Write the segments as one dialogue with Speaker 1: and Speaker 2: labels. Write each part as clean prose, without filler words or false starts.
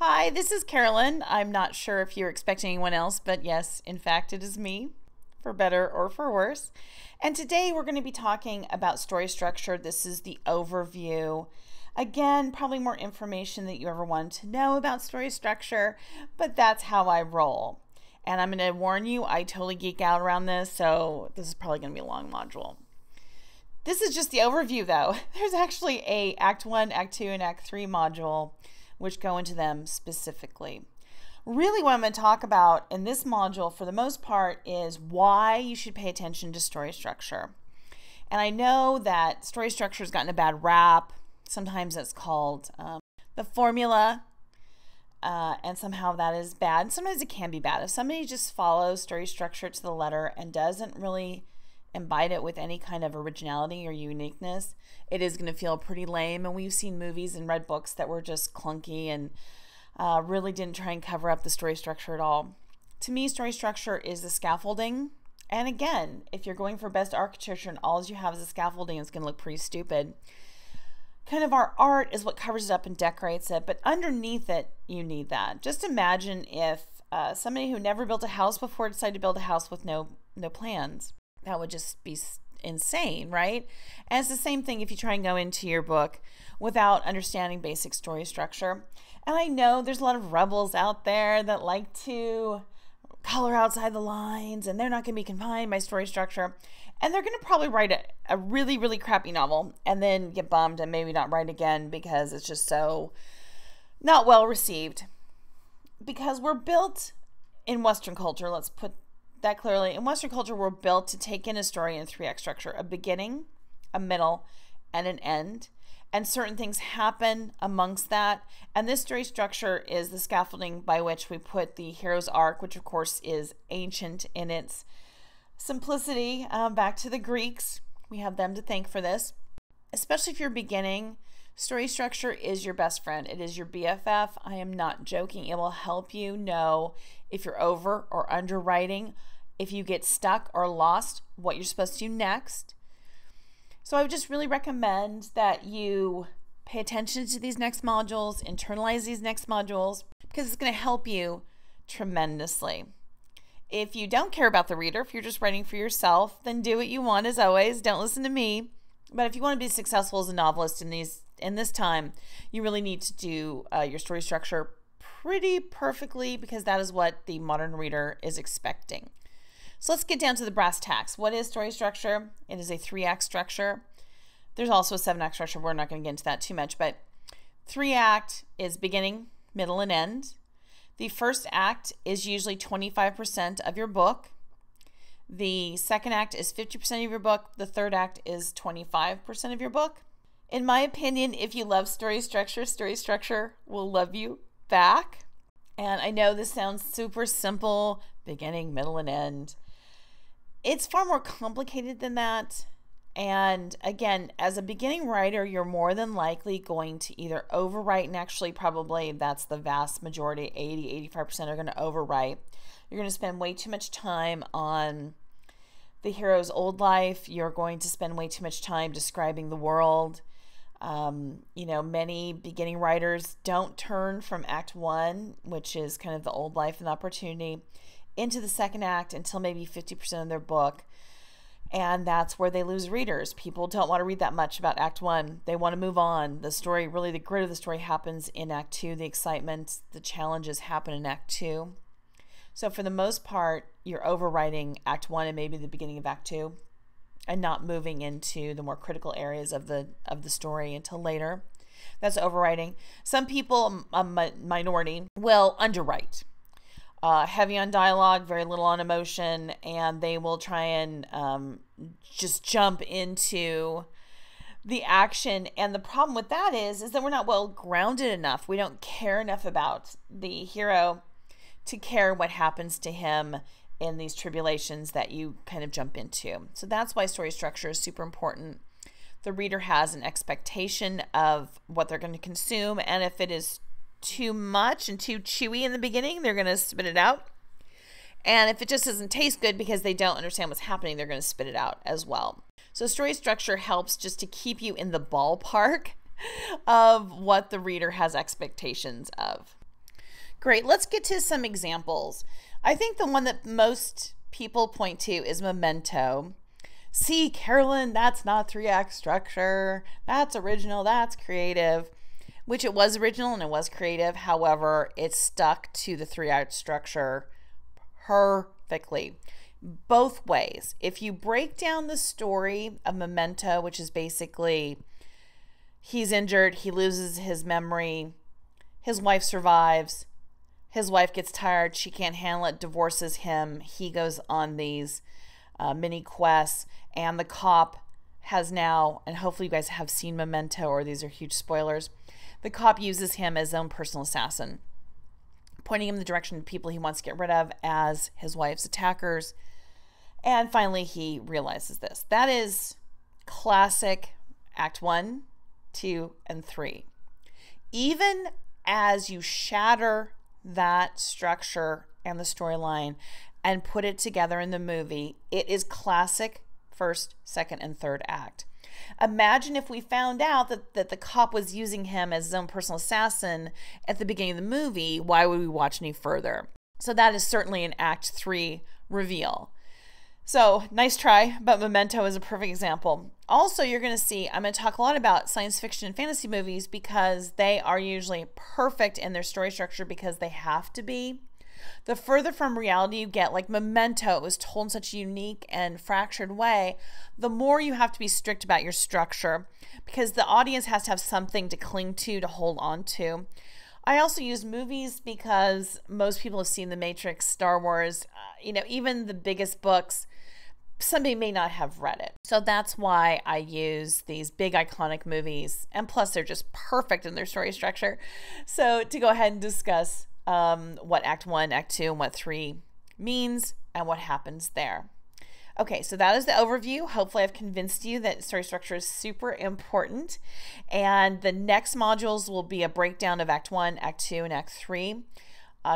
Speaker 1: Hi, this is Carolyn. I'm not sure if you're expecting anyone else, but yes, in fact, it is me, for better or for worse. And today we're going to be talking about story structure. This is the overview. Again, probably more information that you ever wanted to know about story structure, but that's how I roll. And I'm going to warn you, I totally geek out around this, so this is probably going to be a long module. This is just the overview though. There's actually a Act 1, Act 2, and Act 3 module which go into them specifically. Really what I'm going to talk about in this module for the most part is why you should pay attention to story structure. And I know that story structure has gotten a bad rap. Sometimes it's called the formula, and somehow that is bad. And sometimes it can be bad. If somebody just follows story structure to the letter and doesn't really imbibe it with any kind of originality or uniqueness, it is going to feel pretty lame. And we've seen movies and read books that were just clunky and really didn't try and cover up the story structure at all. To me, story structure is the scaffolding. And again, if you're going for best architecture and all you have is a scaffolding, it's going to look pretty stupid. Kind of our art is what covers it up and decorates it, but underneath it, you need that. Just imagine if somebody who never built a house before decided to build a house with no plans. That would just be insane, right? And it's the same thing if you try and go into your book without understanding basic story structure. And I know there's a lot of rebels out there that like to color outside the lines, and they're not going to be confined by story structure. And they're going to probably write a really, really crappy novel and then get bummed and maybe not write again because it's just so not well received. Because we're built in Western culture, let's put that clearly. In Western culture, we're built to take in a story in 3-act structure: a beginning, a middle, and an end. And certain things happen amongst that. And this story structure is the scaffolding by which we put the hero's arc, which of course is ancient in its simplicity. Back to the Greeks, we have them to thank for this. Especially if you're beginning, story structure is your best friend. It is your BFF. I am not joking. It will help you know if you're over or underwriting, if you get stuck or lost, what you're supposed to do next. So I would just really recommend that you pay attention to these next modules, internalize these next modules, because it's going to help you tremendously. If you don't care about the reader, if you're just writing for yourself, then do what you want as always. Don't listen to me. But if you want to be successful as a novelist in this time, you really need to do your story structure pretty perfectly, because that is what the modern reader is expecting. So let's get down to the brass tacks. What is story structure? It is a 3-act structure. There's also a 7-act structure. We're not going to get into that too much, but 3-act is beginning, middle, and end. The first act is usually 25% of your book. The second act is 50% of your book. The third act is 25% of your book. In my opinion, if you love story structure will love you back. And I know this sounds super simple: beginning, middle, and end. It's far more complicated than that. And again, as a beginning writer, you're more than likely going to either overwrite, and actually probably that's the vast majority, 80-85% are going to overwrite. You're going to spend way too much time on the hero's old life. You're going to spend way too much time describing the world. Many beginning writers don't turn from Act 1, which is kind of the old life and opportunity, into the second act until maybe 50% of their book. And that's where they lose readers. People don't want to read that much about Act 1. They want to move on. The story, really the grit of the story, happens in Act 2. The excitement, the challenges happen in Act 2. So for the most part, you're overwriting Act 1 and maybe the beginning of Act 2, and not moving into the more critical areas of the story until later. That's overwriting. Some people, a minority, will underwrite. Heavy on dialogue, very little on emotion, and they will try and just jump into the action. And the problem with that is that we're not well grounded enough. We don't care enough about the hero to care what happens to him in these tribulations that you kind of jump into. So that's why story structure is super important. The reader has an expectation of what they're going to consume, and if it is too much and too chewy in the beginning, they're going to spit it out. And if it just doesn't taste good because they don't understand what's happening, they're going to spit it out as well. So story structure helps just to keep you in the ballpark of what the reader has expectations of. Great. Let's get to some examples. I think the one that most people point to is Memento. See, Carolyn, that's not three-act structure. That's original. That's creative. Which it was original and it was creative. However, it stuck to the three-act structure perfectly. Both ways. If you break down the story of Memento, which is basically he's injured, he loses his memory, his wife survives, his wife gets tired, she can't handle it, divorces him, he goes on these mini quests, and the cop has now, and hopefully you guys have seen Memento or these are huge spoilers, the cop uses him as his own personal assassin, pointing him in the direction of people he wants to get rid of as his wife's attackers. And finally, he realizes this. That is classic Act 1, 2, and 3. Even as you shatter that structure and the storyline and put it together in the movie, it is classic first, second, and third act. Imagine if we found out that the cop was using him as his own personal assassin at the beginning of the movie. Why would we watch any further? So that is certainly an Act 3 reveal. So nice try, but Memento is a perfect example. Also, you're going to see, I'm going to talk a lot about science fiction and fantasy movies because they are usually perfect in their story structure because they have to be. The further from reality you get, like Memento, it was told in such a unique and fractured way, the more you have to be strict about your structure because the audience has to have something to cling to hold on to. I also use movies because most people have seen The Matrix, Star Wars, even the biggest books, somebody may not have read it. So that's why I use these big iconic movies. And plus they're just perfect in their story structure. So to go ahead and discuss what Act 1, Act 2, and what 3 means and what happens there. Okay, so that is the overview. Hopefully I've convinced you that story structure is super important. And the next modules will be a breakdown of Act 1, Act 2, and Act 3.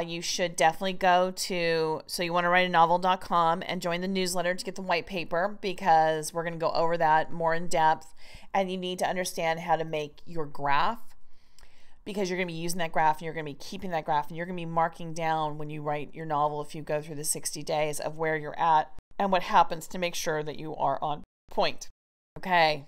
Speaker 1: You should definitely go to soyouwantawriteanovel.com and join the newsletter to get the white paper because we're going to go over that more in depth. And you need to understand how to make your graph because you're going to be using that graph and you're going to be keeping that graph and you're going to be marking down when you write your novel if you go through the 60 days of where you're at and what happens to make sure that you are on point. Okay,